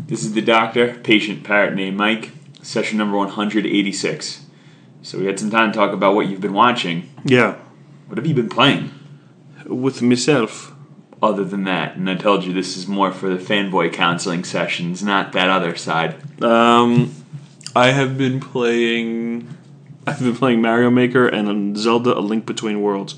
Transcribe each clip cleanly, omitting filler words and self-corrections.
This is the doctor, patient Parrotnamedmike, session number 186. So we had some time to talk about what you've been watching. Yeah. What have you been playing? With myself. Other than that, and I told you this is more for the fanboy counseling sessions, not that other side. I've been playing Mario Maker and Zelda: A Link Between Worlds.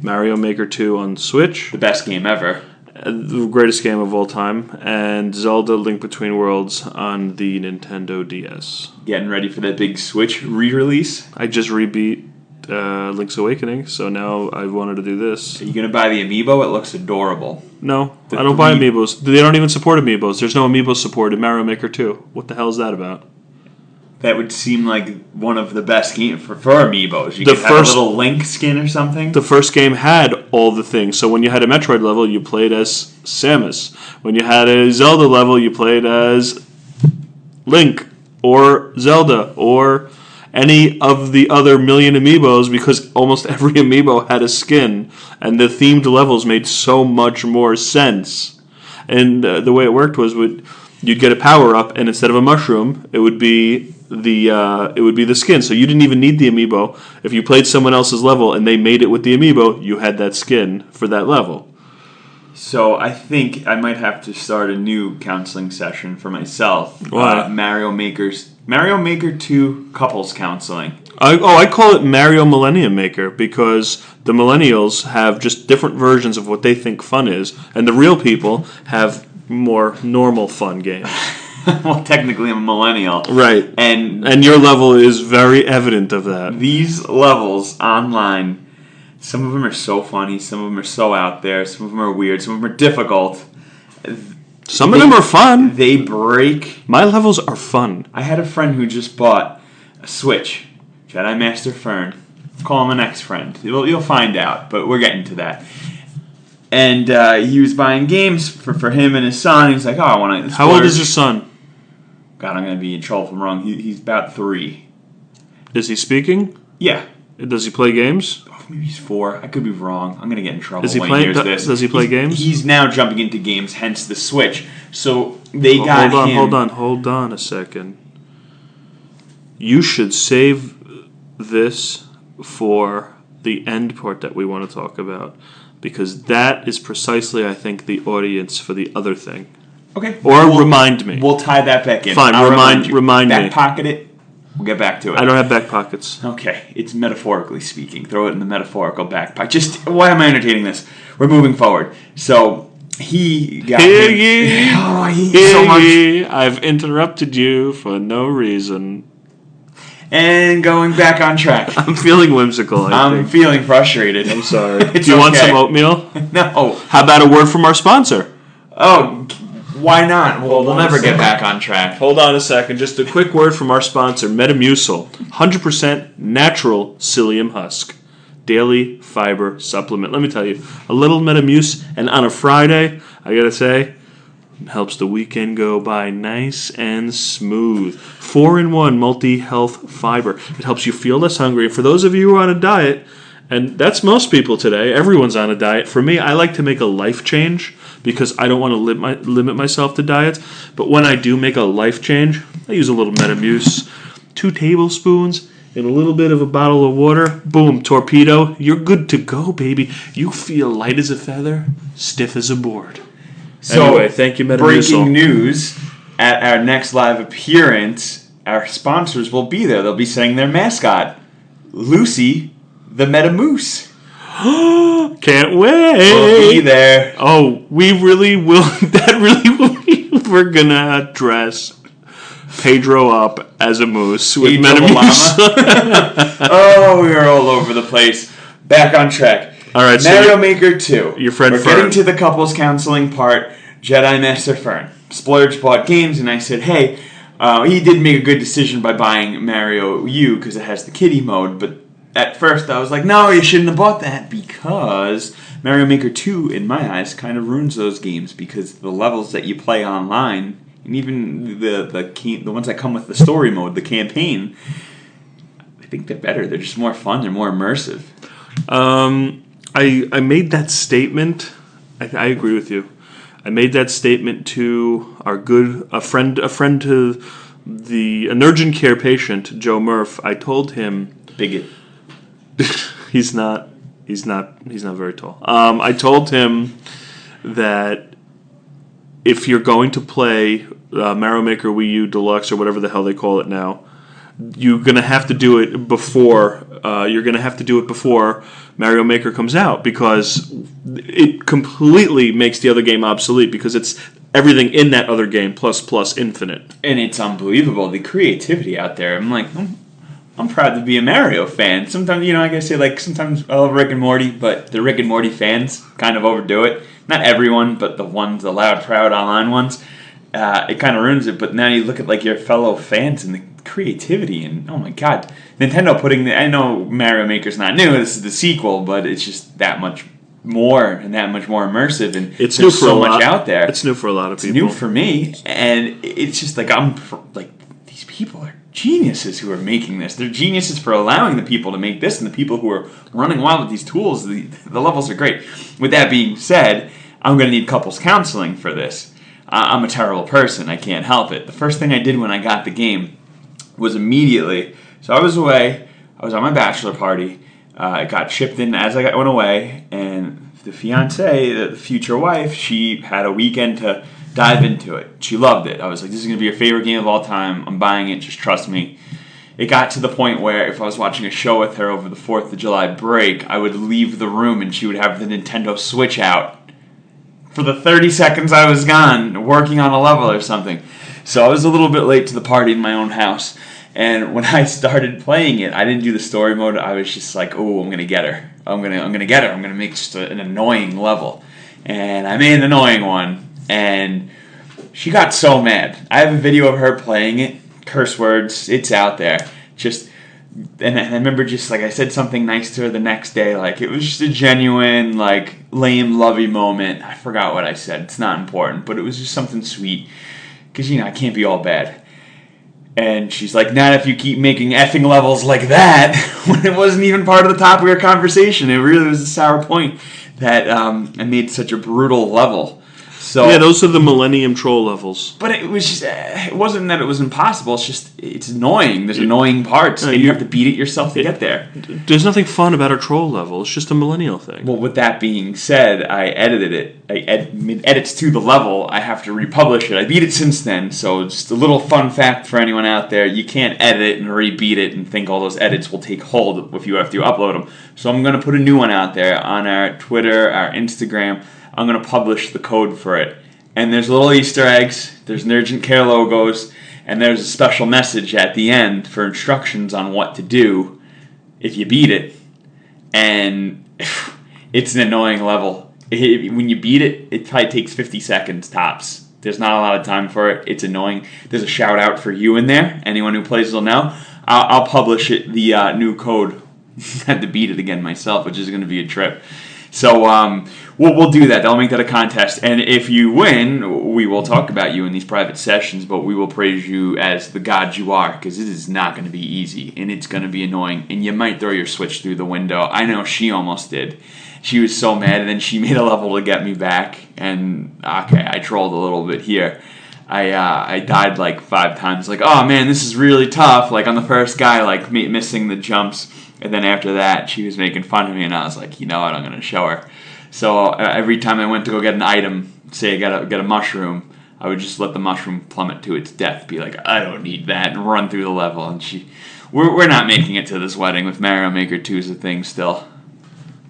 Mario Maker 2 on Switch. The best game ever. The greatest game of all time. And Zelda: Link Between Worlds on the Nintendo DS. Getting ready for that big Switch re-release? I just rebeat Link's Awakening, so now I wanted to do this. Are you going to buy the amiibo? It looks adorable. No, I don't buy amiibos. They don't even support amiibos. There's no amiibo support in Mario Maker 2. What the hell is that about? That would seem like one of the best games for amiibos. You could have a little Link skin or something. The first game had all the things. So when you had a Metroid level, you played as Samus. When you had a Zelda level, you played as Link or Zelda or any of the other million amiibos, because almost every amiibo had a skin, and the themed levels made so much more sense. And the way it worked was you'd get a power up, and instead of a mushroom, it would be the skin. So you didn't even need the amiibo. If you played someone else's level and they made it with the amiibo, you had that skin for that level. So I think I might have to start a new counseling session for myself. Why? Mario Maker 2 couples counseling. I call it Mario Millennium Maker because the millennials have just different versions of what they think fun is, and the real people have more normal fun games. Well, technically I'm a millennial. Right. And your level is very evident of that. These levels online, some of them are so funny, some of them are so out there, some of them are weird, some of them are difficult. Some of them are fun. They break. My levels are fun. I had a friend who just bought a Switch, Jedi Master Fern. Call him an ex-friend. You'll find out, but we're getting to that. And he was buying games for him and his son. He's like, oh, I want to... How old is your son? God, I'm going to be in trouble if I'm wrong. He's about 3. Is he speaking? Yeah. Does he play games? Oh, maybe he's 4. I could be wrong. I'm going to get in trouble Does he when play, he hears this. Does he play games? He's now jumping into games, hence the Switch. So they got him... Hold on a second. You should save this for the end part that we want to talk about, because that is precisely, I think, the audience for the other thing. Okay. Remind me. We'll tie that back in. Fine, remind me. Back pocket it. We'll get back to it. I don't have back pockets. Okay. It's metaphorically speaking. Throw it in the metaphorical back pocket. Just, why am I entertaining this? We're moving forward. So, he got... Hear ye. Oh, Hear so much. Ye. I've interrupted you for no reason. And going back on track. I'm feeling whimsical, I'm feeling frustrated. I'm sorry. Do you want some oatmeal? No. How about a word from our sponsor? Oh, why not? We'll never get back on track. Hold on a second. Just a quick word from our sponsor, Metamucil. 100% natural psyllium husk. Daily fiber supplement. Let me tell you, a little Metamucil, and on a Friday, I gotta say, helps the weekend go by nice and smooth. 4-in-1 multi-health fiber. It helps you feel less hungry. And for those of you who are on a diet, and that's most people today, everyone's on a diet. For me, I like to make a life change because I don't want to limit myself to diets. But when I do make a life change, I use a little Metamucil, 2 tablespoons, and a little bit of a bottle of water. Boom, torpedo. You're good to go, baby. You feel light as a feather, stiff as a board. So, anyway, thank you, Metamucil. Breaking news, at our next live appearance, our sponsors will be there. They'll be saying their mascot, Lucy the Metamoose. Can't wait. We'll be there. Oh, we really will. That really will be. We're going to dress Pedro up as a moose with Metamucil. Oh, we are all over the place. Back on track. All right, Mario Maker 2. Your friend We're Fern. getting to the couples counseling part. Jedi Master Fern. Splurge bought games, and I said, hey, he did make a good decision by buying Mario U because it has the kiddie mode, but at first I was like, no, you shouldn't have bought that because Mario Maker 2, in my eyes, kind of ruins those games because the levels that you play online, and even the ones that come with the story mode, the campaign, I think they're better. They're just more fun. They're more immersive. I made that statement. I agree with you. I made that statement to a friend to an urgent care patient, Joe Murph. I told him Bigot. he's not very tall. I told him that if you're going to play Mario Maker Wii U Deluxe or whatever the hell they call it now, you're gonna have to do it before. Mario Maker comes out, because it completely makes the other game obsolete, because it's everything in that other game plus infinite. And it's unbelievable, the creativity out there. I'm like, I'm proud to be a Mario fan. Sometimes, I gotta say, like, sometimes I love Rick and Morty, but the Rick and Morty fans kind of overdo it. Not everyone, but the loud, proud online ones. It kind of ruins it. But now you look at, like, your fellow fans and the creativity, and oh my god, Nintendo I know Mario Maker's not new, this is the sequel, but it's just that much more and that much more immersive, and it's there's so much out there. It's new for a lot of people. It's new for me, and it's just like, these people are geniuses who are making this. They're geniuses for allowing the people to make this, and the people who are running wild with these tools. The levels are great. With that being said, I'm going to need couples counseling for this. I'm a terrible person. I can't help it. The first thing I did when I got the game was immediately, so I was away, I was on my bachelor party, it got shipped in as I went away, and the fiance, the future wife, she had a weekend to dive into it. She loved it. I was like, this is going to be your favorite game of all time, I'm buying it, just trust me. It got to the point where if I was watching a show with her over the 4th of July break, I would leave the room and she would have the Nintendo Switch out for the 30 seconds I was gone, working on a level or something. So I was a little bit late to the party in my own house. And when I started playing it, I didn't do the story mode. I was just like, "Oh, I'm gonna get her. I'm gonna get her. I'm gonna make just an annoying level." And I made an annoying one, and she got so mad. I have a video of her playing it, curse words. It's out there. And I remember just like I said something nice to her the next day. Like it was just a genuine, like lame, lovey moment. I forgot what I said. It's not important, but it was just something sweet. Because I can't be all bad. And she's like, not if you keep making effing levels like that, when it wasn't even part of the topic of our conversation. It really was a sour point that I made such a brutal level. So yeah, those are the Millennium Troll levels. But it was just, it wasn't that it was impossible, it's annoying. There's annoying parts, and you have to beat it yourself to get there. There's nothing fun about a troll level. It's just a millennial thing. Well, with that being said, I edited it. Made edits to the level. I have to republish it. I beat it since then, so just a little fun fact for anyone out there. You can't edit it and rebeat it and think all those edits will take hold if you have to upload them. So I'm going to put a new one out there on our Twitter, our Instagram. I'm going to publish the code for it. And there's little Easter eggs, there's urgent care logos, and there's a special message at the end for instructions on what to do if you beat it. And it's an annoying level. When you beat it, it probably takes 50 seconds tops. There's not a lot of time for it. It's annoying. There's a shout out for you in there. Anyone who plays will know. I'll publish it, the new code. I had to beat it again myself, which is going to be a trip. So we'll do that. I'll make that a contest. And if you win, we will talk about you in these private sessions, but we will praise you as the god you are, because it is not going to be easy, and it's going to be annoying, and you might throw your Switch through the window. I know she almost did. She was so mad, and then she made a level to get me back, and okay, I trolled a little bit here. I died like 5 times, like, oh man, this is really tough, like on the first guy, like missing the jumps. And then after that, she was making fun of me, and I was like, you know what, I'm going to show her. So every time I went to go get an item, say I get a mushroom, I would just let the mushroom plummet to its death, be like, I don't need that, and run through the level. And we're not making it to this wedding with Mario Maker 2 is a thing still.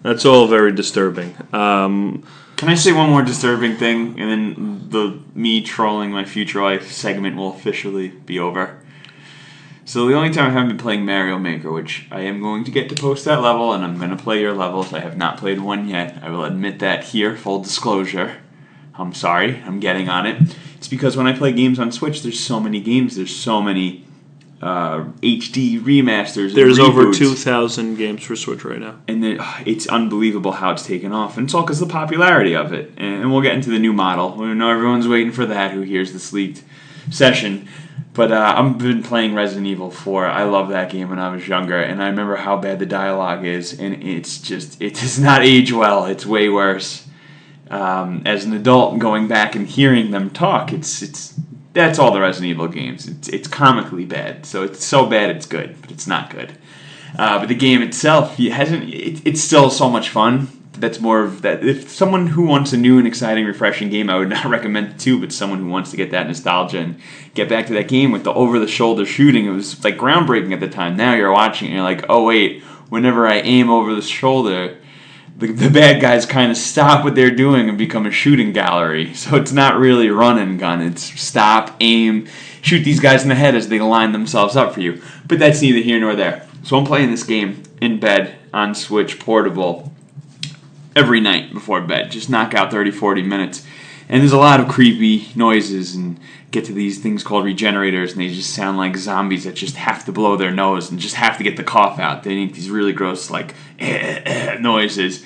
That's all very disturbing. Can I say one more disturbing thing, and then the me trolling my future wife segment will officially be over? So the only time I haven't been playing Mario Maker, which I am going to get to post that level, and I'm going to play your levels. I have not played one yet. I will admit that here, full disclosure. I'm sorry, I'm getting on it. It's because when I play games on Switch, there's so many games. There's so many HD remasters. There's over 2,000 games for Switch right now. And it's unbelievable how it's taken off. And it's all because of the popularity of it. And we'll get into the new model. We know everyone's waiting for that who hears this leaked session. But I've been playing Resident Evil 4. I love that game when I was younger, and I remember how bad the dialogue is, and it does not age well. It's way worse. as an adult, going back and hearing them talk, that's all the Resident Evil games. It's comically bad. So it's so bad it's good, but it's not good. But the game itself it's still so much fun. That's more of that. If someone who wants a new and exciting, refreshing game, I would not recommend it too. But someone who wants to get that nostalgia and get back to that game with the over-the-shoulder shooting, it was like groundbreaking at the time. Now you're watching and you're like, oh wait, whenever I aim over the shoulder, the bad guys kind of stop what they're doing and become a shooting gallery. So it's not really run and gun. It's stop, aim, shoot these guys in the head as they line themselves up for you. But that's neither here nor there. So I'm playing this game in bed on Switch portable every night before bed. Just knock out 30, 40 minutes. And there's a lot of creepy noises and get to these things called regenerators, and they just sound like zombies that just have to blow their nose and just have to get the cough out. They make these really gross, like, noises,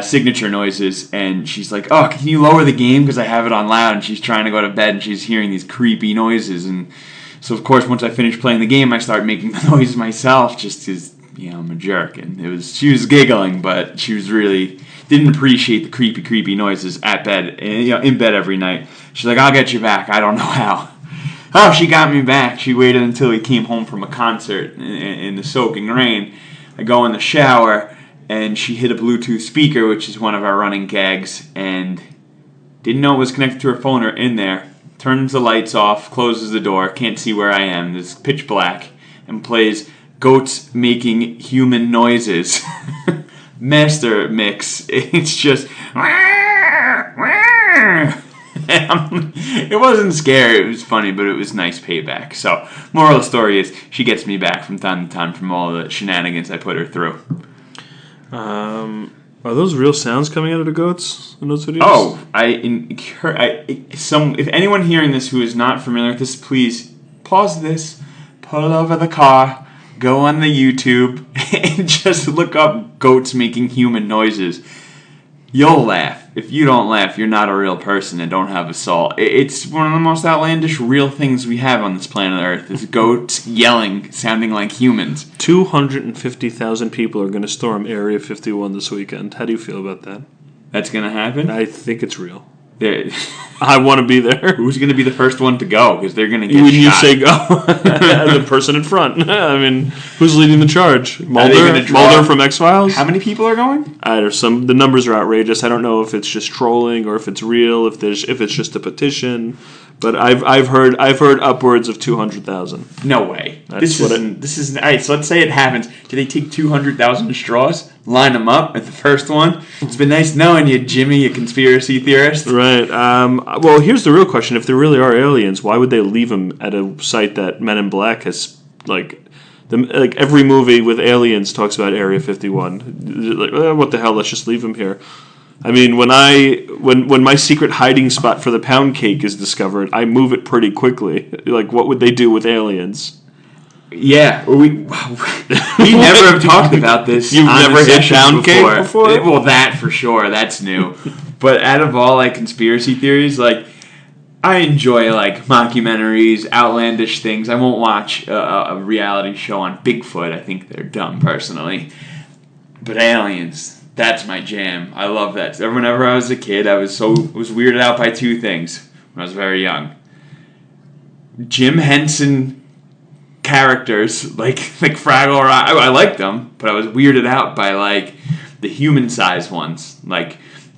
signature noises. And she's like, oh, can you lower the game? Because I have it on loud. And she's trying to go to bed, and she's hearing these creepy noises. And so, of course, once I finish playing the game, I start making the noise myself just because, I'm a jerk. And she was giggling, but she was really didn't appreciate the creepy noises at bed, in bed every night. She's like, I'll get you back. I don't know how. Oh, she got me back. She waited until we came home from a concert in the soaking rain. I go in the shower, and she hit a Bluetooth speaker, which is one of our running gags, and didn't know it was connected to her phone or in there. Turns the lights off, closes the door, can't see where I am. It's pitch black, and plays Goats Making Human Noises. Master mix. It's just it wasn't scary, it was funny, but it was nice payback. So moral of the story is she gets me back from time to time from all the shenanigans I put her through. Are those real sounds coming out of the goats in those videos? Oh, if anyone hearing this who is not familiar with this, please pause this, pull over the car, go on the YouTube, and just look up goats making human noises. You'll laugh. If you don't laugh, you're not a real person and don't have a soul. It's one of the most outlandish real things we have on this planet Earth, is goats yelling, sounding like humans. 250,000 people are going to storm Area 51 this weekend. How do you feel about that? That's going to happen? I think it's real. I want to be there. Who's going to be the first one to go? Because they're going to get when shot. You say go, the person in front. I mean, who's leading the charge? Mulder from X-Files? How many people are going? The numbers are outrageous. I don't know if it's just trolling or if it's real. If it's just a petition. But I've heard upwards of 200,000. No way. This is all right. So let's say it happens. Do they take 200,000 straws, line them up at the first one? It's been nice knowing you, Jimmy, you conspiracy theorist. Right. Well, here's the real question: if there really are aliens, why would they leave them at a site that Men in Black has every movie with aliens talks about Area 51? What the hell? Let's just leave them here. I mean, when my secret hiding spot for the pound cake is discovered, I move it pretty quickly. Like, what would they do with aliens? Yeah, we never have talked about this. You've never hit pound cake before? Well, that for sure. That's new. But out of all conspiracy theories, I enjoy mockumentaries, outlandish things. I won't watch a reality show on Bigfoot. I think they're dumb, personally. But aliens. That's my jam. I love that. Whenever I was a kid, I was weirded out by two things when I was very young. Jim Henson characters, like Fraggle Rock. I liked them, but I was weirded out by the human-sized ones,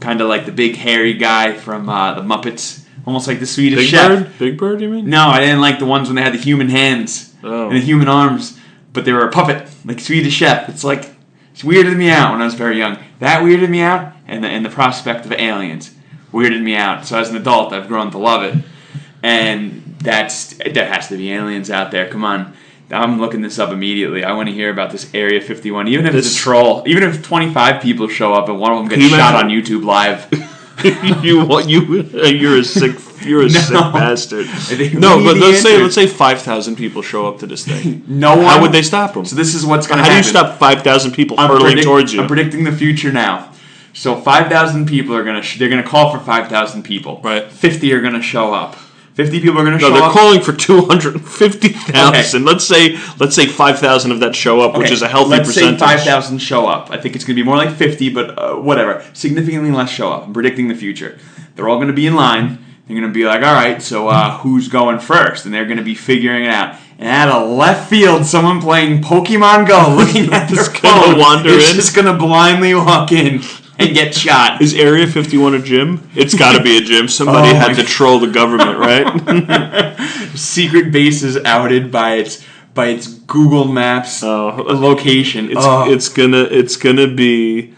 kind of like the big hairy guy from the Muppets, almost like the Swedish Chef. Big Bird, you mean? No, I didn't like the ones when they had the human hands and the human arms, but they were a puppet, like Swedish Chef. It's weirded me out when I was very young. That weirded me out, and the prospect of aliens weirded me out. So as an adult, I've grown to love it. And there has to be aliens out there. Come on. I'm looking this up immediately. I want to hear about this Area 51. Even if it's a troll. Even if 25 people show up and one of them gets shot on YouTube live. You're a sick bastard. No, but let's say 5,000 people show up to this thing. How would they stop them? So this is what's going to happen. How do you stop 5,000 people hurtling towards you? I'm predicting the future now. So 5,000 people they're going to call for 5,000 people. Right. 50 are going to show up. 50 people are going to No, show they're up. calling for 250,000. Okay. Let's say 5,000 of that show up, which is a healthy Let's percentage. say 5,000 show up. I think it's going to be more like 50, but whatever. Significantly less show up. I'm predicting the future. They're all going to be in line. They're going to be like, all right, so who's going first? And they're going to be figuring it out. And out of left field, someone playing Pokemon Go, looking at their phone, wander is in. just going to blindly walk in and get shot. Is Area 51 a gym? It's got to be a gym. Somebody had to troll the government, right? Secret base is outed by its Google Maps location. It's gonna be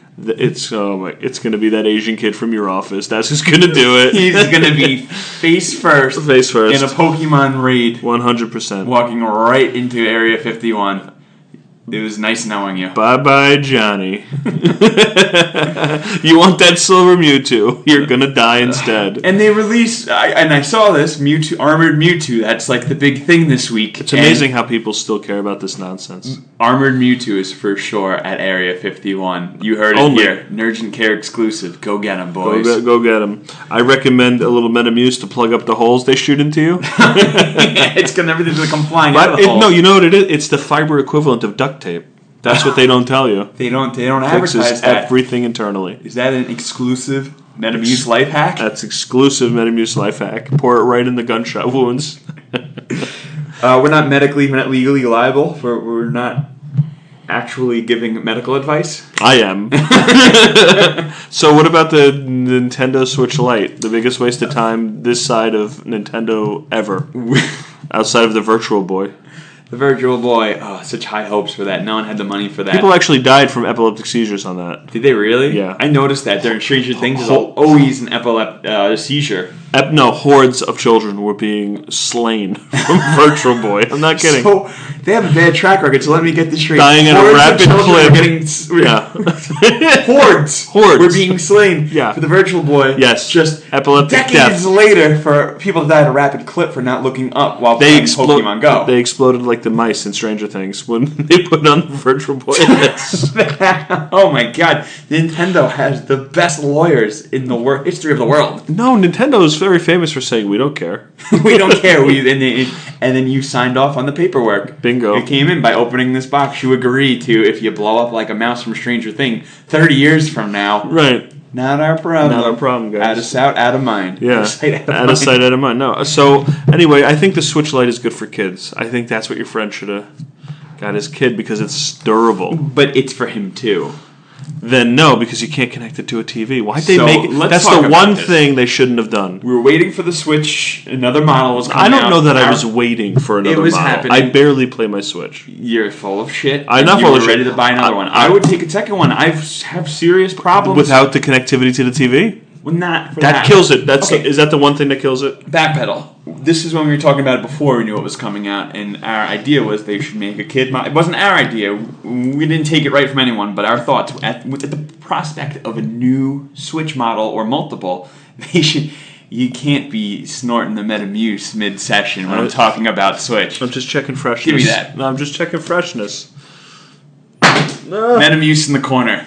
that Asian kid from your office. That's who's gonna do it. He's gonna be face first in a Pokemon raid, 100%. walking right into Area 51. It was nice knowing you. Bye-bye, Johnny. You want that silver Mewtwo. You're going to die instead. And they released, and I saw this, Mewtwo, Armored Mewtwo. That's like the big thing this week. It's amazing how people still care about this nonsense. Armored Mewtwo is for sure at Area 51. You heard it here. Nurgent Care exclusive. Go get them, boys. Go get them. I recommend a little Metamuse to plug up the holes they shoot into you. It's going to everything's going to come flying out of the hole. No, you know what it is? It's the fiber equivalent of duct tape. That's what they don't tell you. They don't advertise that. Everything internally. Is that an exclusive Metamuse life hack? That's exclusive Metamuse life hack. Pour it right in the gunshot wounds. We're not legally liable for. We're not actually giving medical advice. I am. So what about the Nintendo Switch Lite? The biggest waste of time this side of Nintendo ever. Outside of the Virtual Boy. The Virtual Boy. Oh, such high hopes for that. No one had the money for that. People actually died from epileptic seizures on that. Did they really? Yeah. I noticed that during Stranger Things. There's always an seizure. No, hordes of children were being slain from Virtual Boy. I'm not kidding. So they have a bad track record, so let me get this straight. Dying at a rapid clip. Hordes were being slain for the Virtual Boy. Yes. Just epileptic decades later for people to die at a rapid clip for not looking up while playing Pokemon Go. They exploded like the mice in Stranger Things when they put on the Virtual Boy. Oh my god. Nintendo has the best lawyers in the history of the world. No, Nintendo is very famous for saying, we don't care. We don't care. And then you signed off on the paperwork. Bingo. It came in by opening this box. You agree to, if you blow up like a mouse from Stranger Things 30 years from now. Right. Not our problem. Not our problem, guys. Out of sight, out of mind. Yeah. Out of sight, out of mind. No. So, anyway, I think the Switch Lite is good for kids. I think that's what your friend should have got his kid because it's durable. But it's for him, too. Then no, because you can't connect it to a TV. Why'd they make it? Let's That's talk the about one this. thing they shouldn't have done. We were waiting for the Switch. Another model was coming I don't out. know that I was waiting for another was model. happening. I barely play my Switch. You're full of shit. I'm not full of shit. Ready to buy another one. I would take a second one. I have serious problems Without the connectivity to the TV? Well, not for That kills it. Is that the one thing that kills it? Backpedal. This is when we were talking about it before we knew it was coming out, and our idea was they should make a kid model. It wasn't our idea. We didn't take it right from anyone, but our thoughts at the prospect of a new Switch model or multiple, they should. You can't be snorting the Metamuse mid-session when I'm talking about Switch. I'm just checking freshness. Give me that. No, I'm just checking freshness. Metamuse in the corner.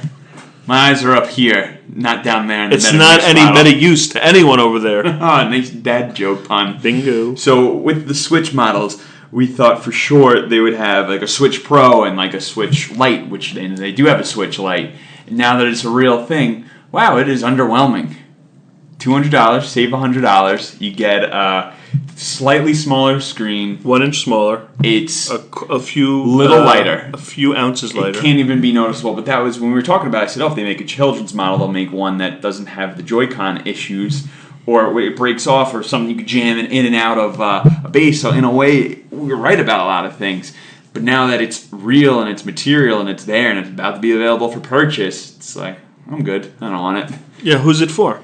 My eyes are up here, not down there. In the It's not any meta use to anyone over there. Oh, nice dad joke pun. Bingo. So with the Switch models, we thought for sure they would have like a Switch Pro and like a Switch Lite, which they do have a Switch Lite. And now that it's a real thing, wow, it is underwhelming. $200, save $100. You get a slightly smaller screen. 1 inch smaller. It's a few little lighter. A few ounces lighter. It can't even be noticeable. But that was when we were talking about it. I said, if they make a children's model, they'll make one that doesn't have the Joy-Con issues, or it breaks off, or something you could jam in and out of a base. So in a way, we were right about a lot of things. But now that it's real and it's material and it's there and it's about to be available for purchase, it's like, I'm good. I don't want it. Yeah, who's it for?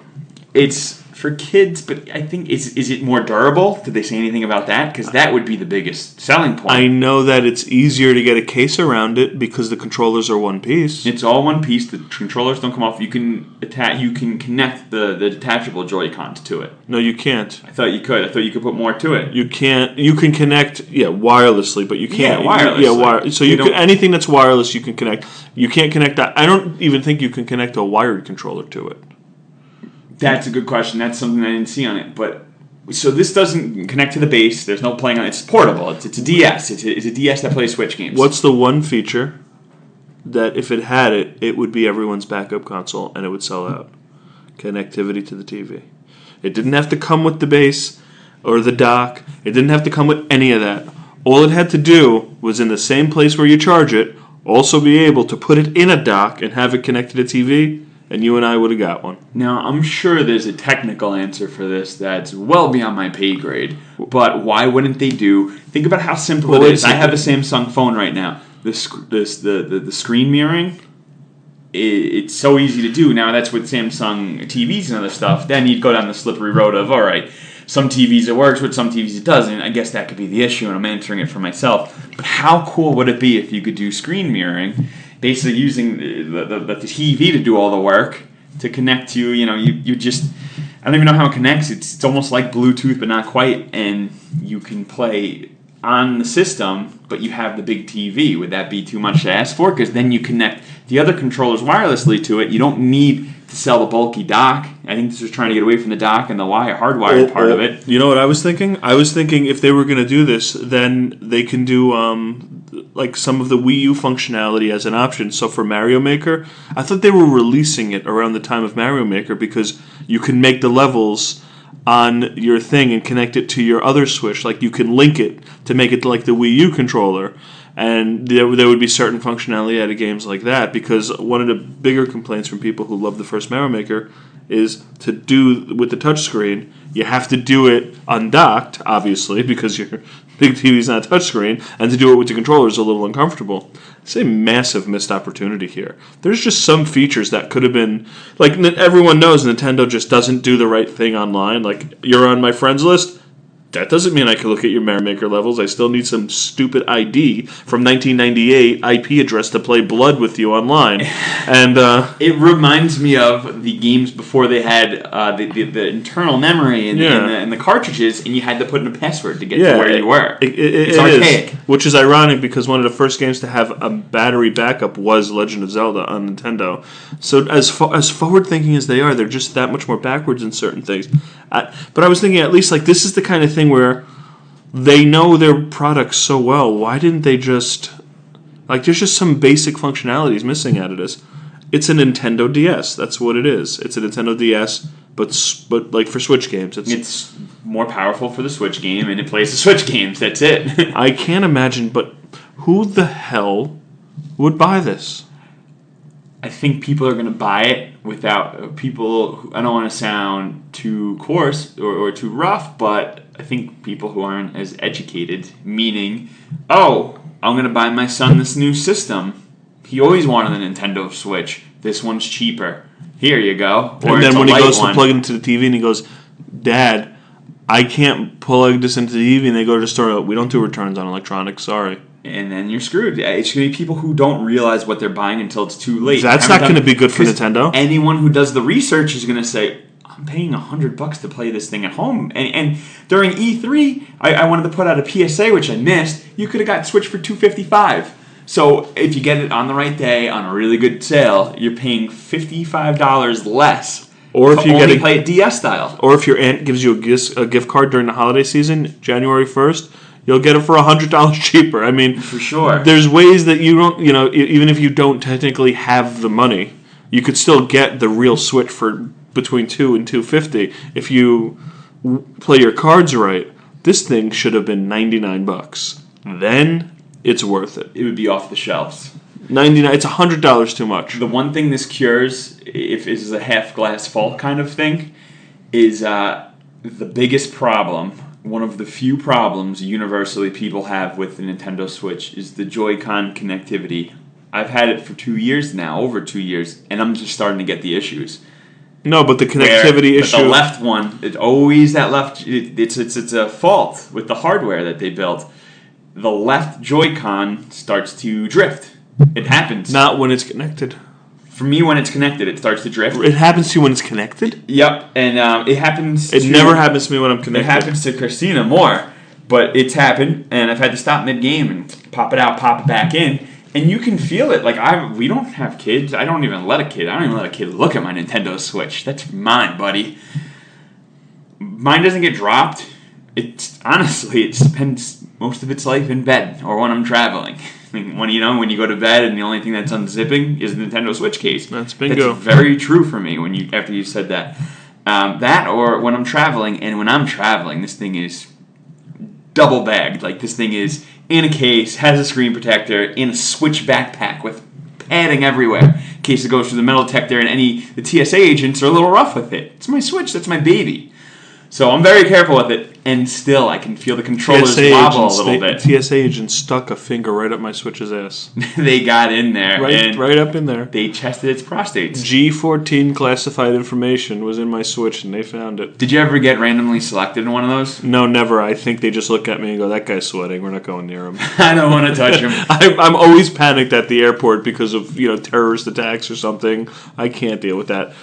It's for kids, but I think is it more durable? Did they say anything about that? Because that would be the biggest selling point. I know that it's easier to get a case around it because the controllers are one piece. It's all one piece. The controllers don't come off. You can You can connect the detachable Joy-Cons to it. No, you can't. I thought you could. I thought you could put more to it. You can't. You can connect, wirelessly, but you can't. Yeah, wirelessly. So you can anything that's wireless, you can connect. You can't connect that. I don't even think you can connect a wired controller to it. That's a good question. That's something I didn't see on it. But So this doesn't connect to the base. There's no playing on it. It's portable. It's a DS. It's a DS that plays Switch games. What's the one feature that if it had it, it would be everyone's backup console and it would sell out? Connectivity to the TV. It didn't have to come with the base or the dock. It didn't have to come with any of that. All it had to do was in the same place where you charge it, also be able to put it in a dock and have it connected to TV, and you and I would have got one. Now, I'm sure there's a technical answer for this that's well beyond my pay grade, but why wouldn't they do? Think about how simple it is. I have a Samsung phone right now. The screen mirroring, it's so easy to do. Now, that's with Samsung TVs and other stuff. Then you'd go down the slippery road of, all right, some TVs it works with, some TVs it doesn't. I guess that could be the issue, and I'm answering it for myself. But how cool would it be if you could do screen mirroring, basically using the TV to do all the work, to connect to, you just, I don't even know how it connects. It's almost like Bluetooth, but not quite, and you can play on the system, but you have the big TV. Would that be too much to ask for? Because then you connect the other controllers wirelessly to it. You don't need to sell the bulky dock. I think this was trying to get away from the dock and the hardwired part of it. You know what I was thinking? I was thinking if they were going to do this, then they can do like some of the Wii U functionality as an option. So for Mario Maker, I thought they were releasing it around the time of Mario Maker because you can make the levels on your thing and connect it to your other Switch. Like you can link it to make it like the Wii U controller. And there would be certain functionality out of games like that, because one of the bigger complaints from people who love the first Mario Maker is to do with the touchscreen, you have to do it undocked, obviously, because your big TV's not a touchscreen, and to do it with the controller is a little uncomfortable. It's a massive missed opportunity here. There's just some features that could have been, like everyone knows Nintendo just doesn't do the right thing online. Like, you're on my friends list. That doesn't mean I can look at your Mario Maker levels. I still need some stupid ID from 1998 IP address to play Blood with you online. And it reminds me of the games before they had the internal memory and the cartridges, and you had to put in a password to get to where you were. It's archaic. Which is ironic because one of the first games to have a battery backup was Legend of Zelda on Nintendo. So as forward-thinking as they are, they're just that much more backwards in certain things. But I was thinking at least like this is the kind of thing where they know their products so well. Why didn't they just like? There's just some basic functionalities missing out of this. It's a Nintendo DS. That's what it is. It's a Nintendo DS, but like for Switch games, it's more powerful for the Switch game, and it plays the Switch games. That's it. I can't imagine, but who the hell would buy this? I think people are going to buy it without people. I don't want to sound too coarse or too rough, but I think people who aren't as educated, meaning, I'm going to buy my son this new system. He always wanted a Nintendo Switch. This one's cheaper. Here you go. Or and then when he goes to plug it into the TV and he goes, Dad, I can't plug this into the TV, and they go to the store, we don't do returns on electronics, sorry. And then you're screwed. It's going to be people who don't realize what they're buying until it's too late. That's not going to be good for Nintendo. Anyone who does the research is going to say, I'm paying $100 to play this thing at home. And during E3, I wanted to put out a PSA, which I missed. You could have got Switch for $255. So if you get it on the right day, on a really good sale, you're paying $55 less. Or if you play it DS style. Or if your aunt gives you a gift card during the holiday season, January 1st, you'll get it for $100 cheaper. I mean, for sure. There's ways that you don't, even if you don't technically have the money, you could still get the real Switch for between $200 and $250 if you play your cards right. This thing should have been $99. Then it's worth it. It would be off the shelves. $99. It's $100 too much. The one thing this cures, if this is a half glass full kind of thing, is the biggest problem. One of the few problems universally people have with the Nintendo Switch is the Joy-Con connectivity. I've had it for 2 years now, over 2 years, and I'm just starting to get the issues. No, but the connectivity issue. But the left one, it's always that left. It's a fault with the hardware that they built. The left Joy-Con starts to drift. It happens. Not when it's connected. For me, when it's connected, it starts to drift. It happens to you when it's connected? Yep, and it happens It never happens to me when I'm connected. It happens to Christina more, but it's happened, and I've had to stop mid-game and pop it out, pop it back in, and you can feel it. Like, we don't have kids. I don't even let a kid look at my Nintendo Switch. That's mine, buddy. Mine doesn't get dropped. It spends most of its life in bed or when I'm traveling. When you go to bed and the only thing that's unzipping is the Nintendo Switch case. That's bingo. That's very true for me. After you said that, that or when I'm traveling, and when I'm traveling, this thing is double bagged. Like this thing is in a case, has a screen protector, in a Switch backpack with padding everywhere in case it goes through the metal detector, and the TSA agents are a little rough with it. It's my Switch. That's my baby. So I'm very careful with it, and still I can feel the controllers wobble a little bit. TSA agents stuck a finger right up my Switch's ass. They got in there. Right up in there. They tested its prostates. G14 classified information was in my Switch, and they found it. Did you ever get randomly selected in one of those? No, never. I think they just look at me and go, that guy's sweating. We're not going near him. I don't want to touch him. I'm always panicked at the airport because of terrorist attacks or something. I can't deal with that.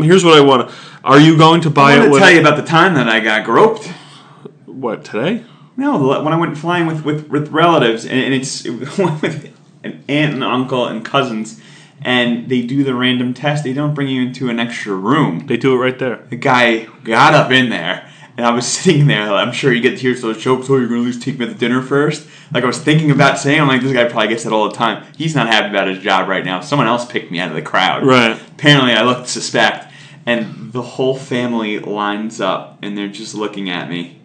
Here's what I want to... Are you going to buy it? I want to tell you about the time that I got groped. What, today? No, when I went flying with relatives, and it's with an aunt and uncle and cousins, and they do the random test. They don't bring you into an extra room. They do it right there. The guy got up in there, and I was sitting there. I'm sure you get to hear those jokes, oh, you're going to at least take me to dinner first. Like I was thinking about saying, I'm like, this guy probably gets that all the time. He's not happy about his job right now. Someone else picked me out of the crowd. Right. Apparently I looked suspect. And the whole family lines up, and they're just looking at me,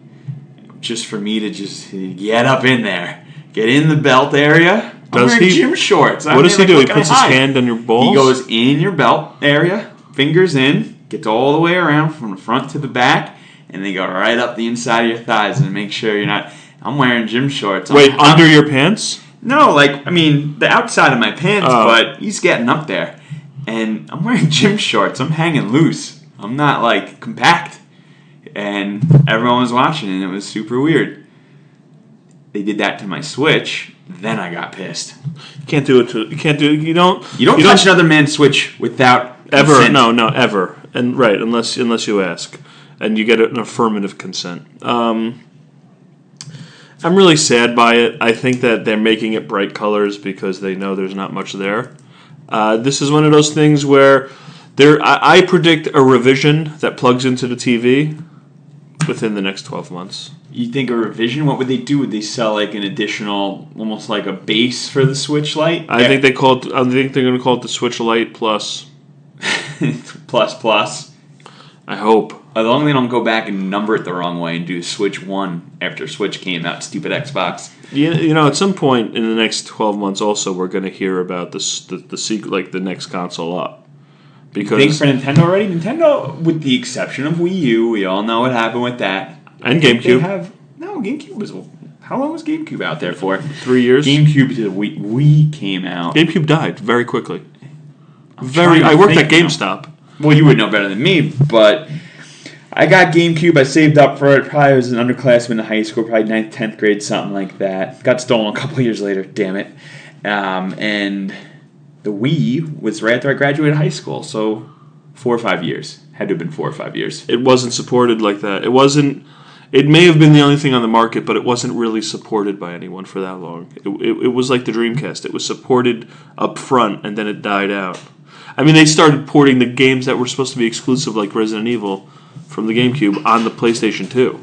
just for me to just get up in there, get in the belt area. I'm wearing gym shorts. What does he do? He puts his hand on your balls? He goes in your belt area, fingers in, gets all the way around from the front to the back, and they go right up the inside of your thighs and make sure you're not. I'm wearing gym shorts. Wait, under your pants? No, the outside of my pants, but he's getting up there. And I'm wearing gym shorts. I'm hanging loose. I'm not, compact. And everyone was watching, and it was super weird. They did that to my Switch. Then I got pissed. You can't do it. You don't touch another man's Switch without ever. consent. No, ever. And right, unless you ask, and you get an affirmative consent. I'm really sad by it. I think that they're making it bright colors because they know there's not much there. This is one of those things where I predict a revision that plugs into the TV within the next 12 months. You think a revision? What would they do? Would they sell an additional, almost like a base for the Switch Lite? I think they're going to call it the Switch Lite Plus. Plus. I hope. As long as they don't go back and number it the wrong way and do Switch 1 after Switch came out, stupid Xbox. At some point in the next 12 months also we're going to hear about the sequel, like the next console up. Because you think for Nintendo already? Nintendo, with the exception of Wii U, we all know what happened with that. And GameCube. GameCube was... How long was GameCube out there for? 3 years. GameCube to Wii came out. GameCube died very quickly. I worked at GameStop. Well, you would know better than me, but... I got GameCube. I saved up for it. Probably was an underclassman in high school, probably 9th, 10th grade, something like that. Got stolen a couple of years later, damn it. And the Wii was right after I graduated high school, so 4 or 5 years. Had to have been 4 or 5 years. It wasn't supported like that. It wasn't... It may have been the only thing on the market, but it wasn't really supported by anyone for that long. It was like the Dreamcast. It was supported up front, and then it died out. I mean, they started porting the games that were supposed to be exclusive, like Resident Evil, from the GameCube on the PlayStation 2.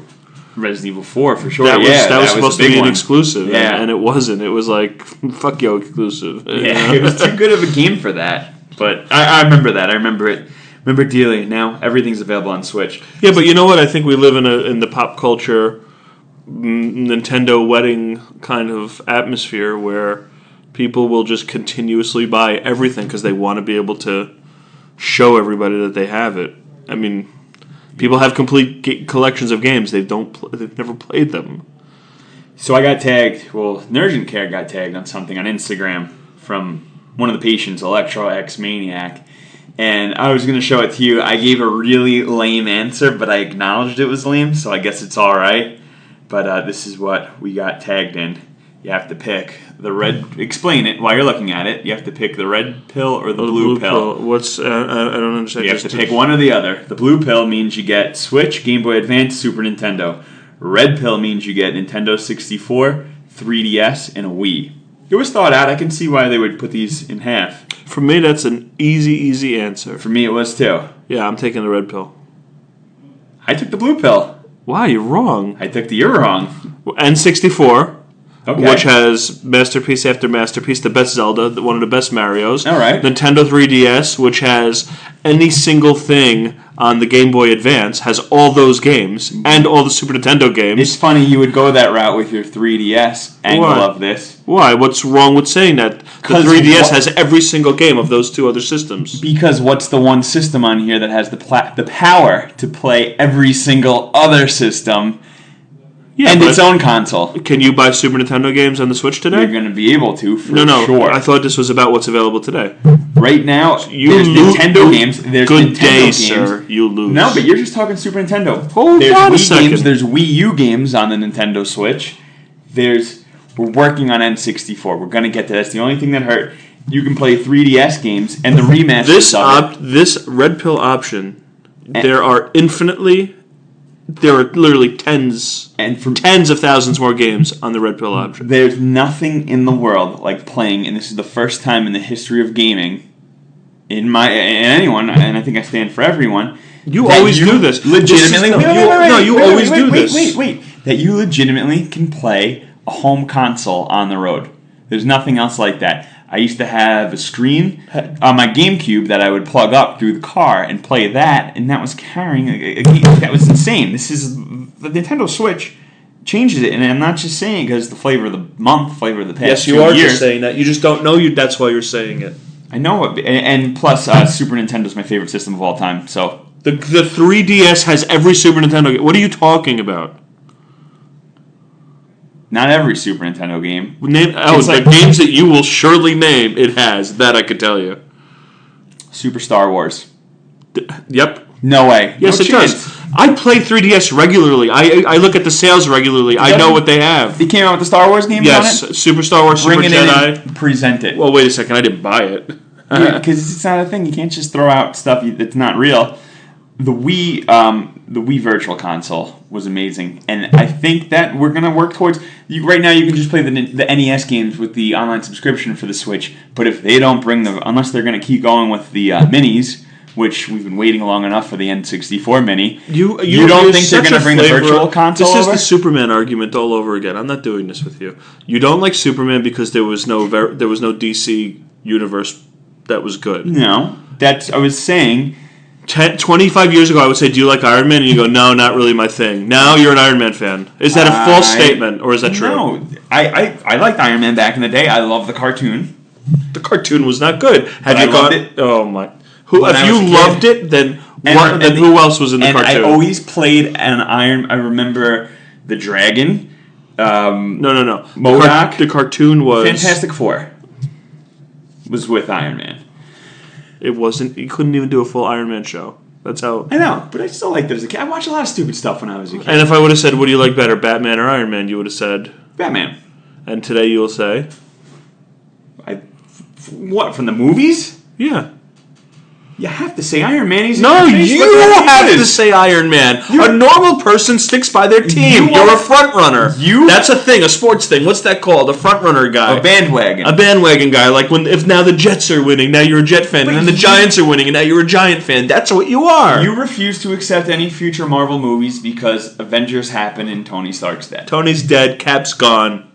Resident Evil 4, for sure. That was supposed to be an exclusive, yeah. And it wasn't. It was like, fuck yo, exclusive. Yeah, it was too good of a game for that. But I remember that. I remember it. Remember dealing. Now everything's available on Switch. Yeah, but you know what? I think we live in the pop culture Nintendo wedding kind of atmosphere where people will just continuously buy everything because they want to be able to show everybody that they have it. I mean, people have complete collections of games. They've never played them. So I got tagged. Well, Nurgent Care got tagged on something on Instagram from one of the patients, Electro X Maniac. And I was going to show it to you. I gave a really lame answer, but I acknowledged it was lame, so I guess it's all right. But this is what we got tagged in. You have to pick the red... Explain it while you're looking at it. You have to pick the red pill or the blue pill. What's... I don't understand. You have to pick one or the other. The blue pill means you get Switch, Game Boy Advance, Super Nintendo. Red pill means you get Nintendo 64, 3DS, and a Wii. It was thought out. I can see why they would put these in half. For me, that's an easy answer. For me, it was too. Yeah, I'm taking the red pill. I took the blue pill. Wow, you're wrong. I took the you're wrong. N64, Okay. which has masterpiece after masterpiece, the best Zelda, one of the best Marios. All right. Nintendo 3DS, which has any single thing on the Game Boy Advance, has all those games and all the Super Nintendo games. It's funny you would go that route with your 3DS angle Why? of this. Why? What's wrong with saying that? The 3DS has every single game of those two other systems. Because what's the one system on here that has the power to play every single other system Yeah, and but its own console? can you buy Super Nintendo games on the Switch today? You're going to be able to, for No. sure. I thought this was about what's available today. Right now, there's lose. Nintendo games. There's Good Nintendo day, games. sir. You lose. No, but you're just talking Super Nintendo. Hold there's on a Wii second. games. There's Wii U games on the Nintendo Switch. We're working on N64. We're going to get to that. That's the only thing that hurt. You can play 3DS games and the remasters of it. This red pill option, there are literally tens of thousands more games on the red pill option. There's nothing in the world like playing, and this is the first time in the history of gaming, and anyone, and I think I stand for everyone. You always do this. Legitimately, You always do this. Wait. That you legitimately can play a home console on the road. There's nothing else like that. I used to have a screen on my GameCube that I would plug up through the car and play that, and that was carrying a game. That was insane. This is the Nintendo Switch changes it, and I'm not just saying it because the flavor of the month, flavor of the past Yes, 2 you are years. just saying that. You just don't know you. That's why you're saying it. I know it, and plus Super Nintendo's my favorite system of all time. So The 3DS has every Super Nintendo game. What are you talking about? not every Super Nintendo game. The games that you will surely name, it has. That I could tell you. Super Star Wars. Yep. No way. Yes, No it chance. does. I play 3DS regularly. I look at the sales regularly. I know what they have. They came out with the Star Wars games Yes, on it? Super Star Wars, Bring Super it in Jedi. and present it. Well, wait a second. I didn't buy it. Because it's not a thing. You can't just throw out stuff that's not real. The Wii Virtual Console was amazing, and I think that we're gonna work towards. Right now, you can just play the NES games with the online subscription for the Switch. But if they don't bring unless they're gonna keep going with the minis, which we've been waiting long enough for the N64 mini. You don't think they're gonna bring the Virtual Console This is over? the Superman argument all over again. I'm not doing this with you. You don't like Superman because there was no DC universe that was good. No, I was saying. 25 years ago, I would say, do you like Iron Man? And you go, no, not really my thing. Now you're an Iron Man fan. Is that a false statement, or is that true? No, I liked Iron Man back in the day. I love the cartoon. The cartoon was not good. Have you loved gone? it. Oh my! When If I was you a kid. loved it, then who else was in the cartoon? I always played an Iron. I remember the Dragon. No. MODOK. The cartoon was Fantastic Four was with Iron Man. It wasn't. You couldn't even do a full Iron Man show. That's how. I know, but I still liked it as a kid. I watched a lot of stupid stuff when I was a kid. And if I would have said, "What do you like better, Batman or Iron Man?" you would have said Batman. And today you'll say, What, from the movies? "Yeah." You have to say Iron Man. He's No, in your face. you What the heck have is? to say Iron Man. A normal person sticks by their team. You're a front runner. That's a thing, a sports thing. What's that called? A front runner guy. A bandwagon. A bandwagon guy. Like if now the Jets are winning, now you're a Jet fan. And then the Giants are winning, and now you're a Giant fan. That's what you are. You refuse to accept any future Marvel movies because Avengers happen and Tony Stark's dead. Tony's dead. Cap's gone.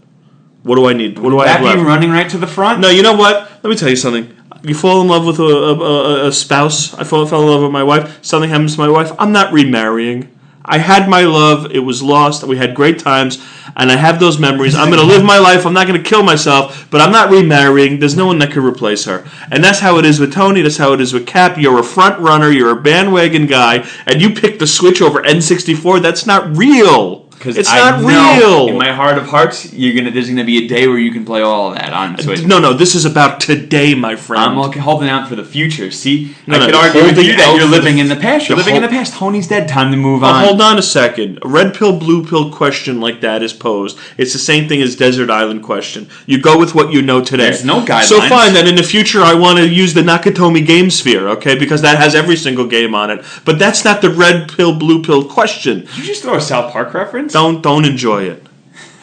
What do I need? What do I have That be left? running right to the front? No, you know what? Let me tell you something. You fall in love with a spouse. I fell in love with my wife. Something happens to my wife. I'm not remarrying. I had my love. It was lost. We had great times. And I have those memories. I'm going to live my life. I'm not going to kill myself. But I'm not remarrying. There's no one that could replace her. And that's how it is with Tony. That's how it is with Cap. You're a front runner. You're a bandwagon guy. And you pick the Switch over N64. That's not real. It's not real. In my heart of hearts, there's gonna be a day where you can play all of that on Switch. No. This is about today, my friend. I'm holding out for the future. See, I No, could argue with you that holding you're out living in the past. You're living in the past. Tony's dead. Time to move on. Hold on a second. A red pill, blue pill question like that is posed. It's the same thing as desert island question. You go with what you know today. There's no guidelines. So fine, then in the future I want to use the Nakatomi Game Sphere, okay? Because that has every single game on it. But that's not the red pill, blue pill question. Did you just throw a South Park reference? Don't enjoy it.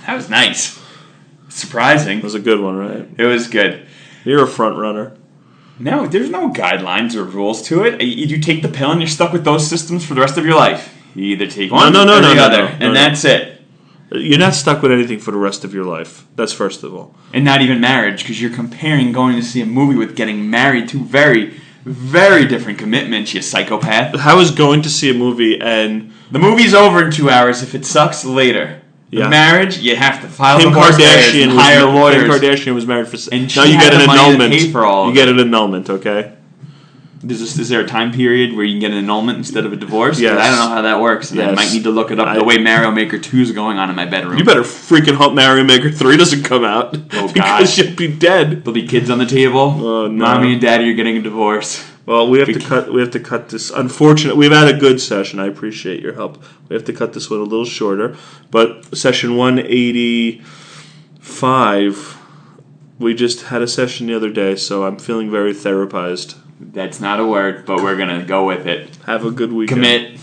That was nice. Surprising. It was a good one, right? It was good. You're a front runner. No, there's no guidelines or rules to it. You take the pill and you're stuck with those systems for the rest of your life. You either take one No, or the no, other, no, and that's it. You're not stuck with anything for the rest of your life. That's first of all. And not even marriage, because you're comparing going to see a movie with getting married. Two very, very different commitments, you psychopath. How is going to see a movie and... The movie's over in 2 hours. If it sucks, later. The Yeah. marriage, you have to file Kim divorce papers Kardashian and was hire Kim lawyers. Kardashian was married for... And now she you had get an the money to annulment. pay for all of You get an annulment, okay? Is there a time period where you can get an annulment instead of a divorce? 'Cause Yes. I don't know how that works, and I Yes. might need to look it up the way Mario Maker 2 is going on in my bedroom. You better freaking hope Mario Maker 3 doesn't come out. Oh, God. Because you'll be dead. There'll be kids on the table. Oh, no. Mommy and Daddy are getting a divorce. Well, we have to cut this. Unfortunately, we've had a good session. I appreciate your help. We have to cut this one a little shorter. But session 185, we just had a session the other day, so I'm feeling very therapized. That's not a word, but we're going to go with it. Have a good weekend. Commit.